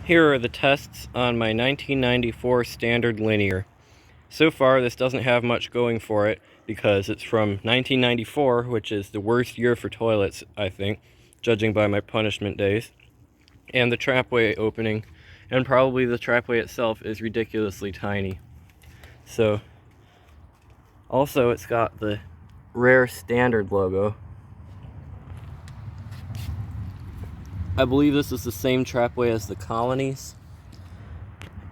Here are the tests on my 1994 standard linear. So far, this doesn't have much going for it because it's from 1994, which is the worst year for toilets, I think, judging by my punishment days. And the trapway opening, and probably the trapway itself, is ridiculously tiny. So, also it's got the rare standard logo. I believe this is the same trapway as the Colonies,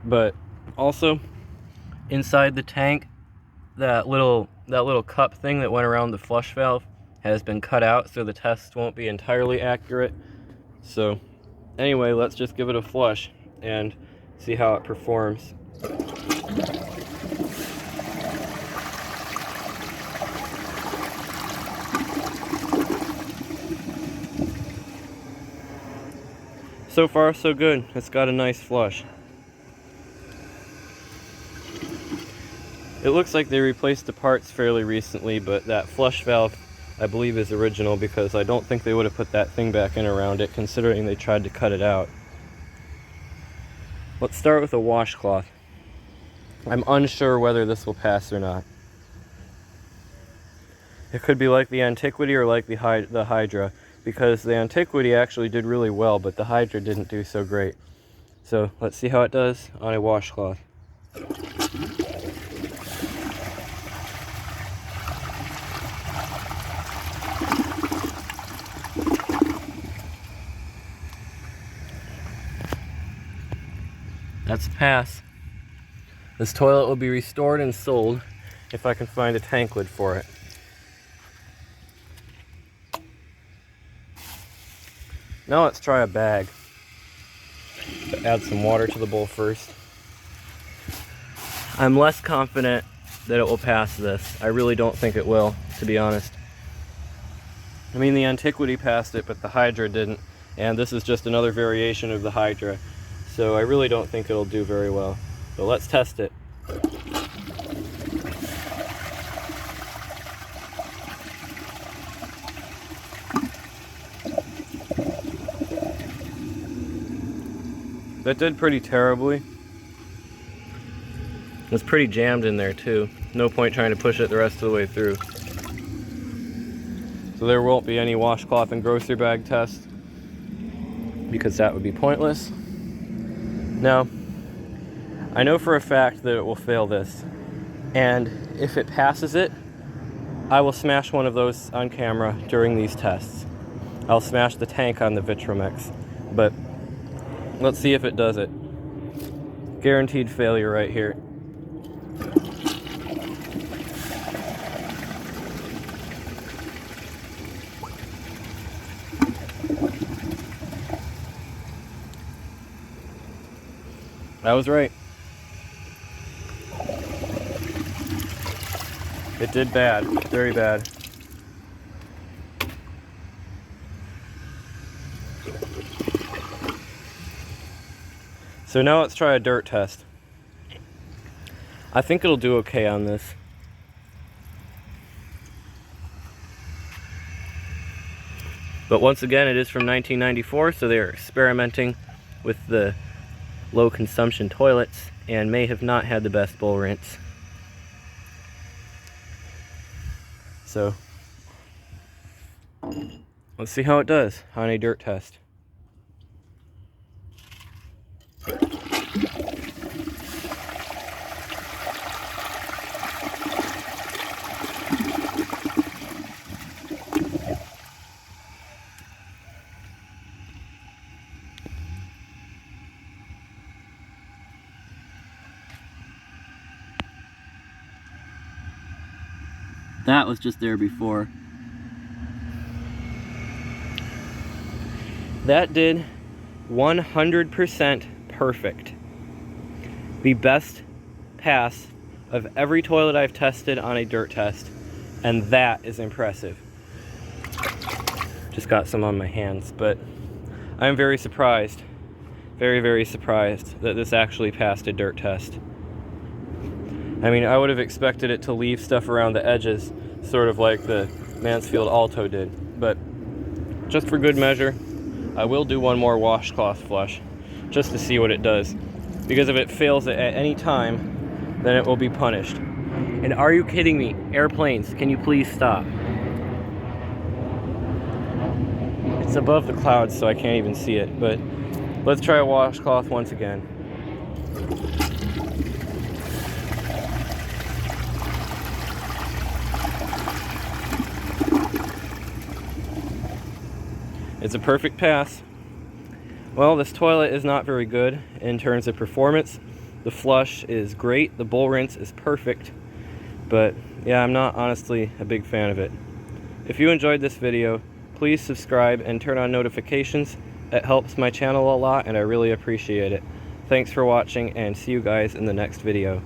but also inside the tank, that little cup thing that went around the flush valve has been cut out, so the test won't be entirely accurate. So anyway, let's just give it a flush and see how it performs. So far, so good. It's got a nice flush. It looks like they replaced the parts fairly recently, but that flush valve, I believe, is original because I don't think they would have put that thing back in around it, considering they tried to cut it out. Let's start with a washcloth. I'm unsure whether this will pass or not. It could be like the Antiquity or like the Hydra, because the Antiquity actually did really well, but the Hydra didn't do so great. So let's see how it does on a washcloth. That's a pass. This toilet will be restored and sold if I can find a tank lid for it. Now let's try a bag. Add some water to the bowl first. I'm less confident that it will pass this. I really don't think it will, to be honest. I mean, the Antiquity passed it, but the Hydra didn't. And this is just another variation of the Hydra. So I really don't think it'll do very well. But let's test it. That did pretty terribly. It was pretty jammed in there too. No point trying to push it the rest of the way through. So there won't be any washcloth and grocery bag test, because that would be pointless. Now, I know for a fact that it will fail this, and if it passes it, I will smash one of those on camera during these tests. I'll smash the tank on the Vitromex, but let's see if it does it. Guaranteed failure right here. I was right. It did bad, very bad. So now let's try a dirt test. I think it'll do okay on this. But once again, it is from 1994, so they're experimenting with the low consumption toilets and may have not had the best bowl rinse. So let's see how it does on a dirt test. That was just there before. That did 100% perfect. The best pass of every toilet I've tested on a dirt test, and that is impressive. Just got some on my hands, but I'm very surprised, very surprised that this actually passed a dirt test. I mean, I would have expected it to leave stuff around the edges, sort of like the Mansfield Alto did. But just for good measure, I will do one more washcloth flush. just to see what it does. Because if it fails at any time, then it will be punished. And are you kidding me? Airplanes, can you please stop? It's above the clouds, so I can't even see it, but let's try a washcloth once again. It's a perfect pass. Well, this toilet is not very good in terms of performance. The flush is great, the bowl rinse is perfect, but yeah, I'm not honestly a big fan of it. If you enjoyed this video, please subscribe and turn on notifications. It helps my channel a lot and I really appreciate it. Thanks for watching and see you guys in the next video.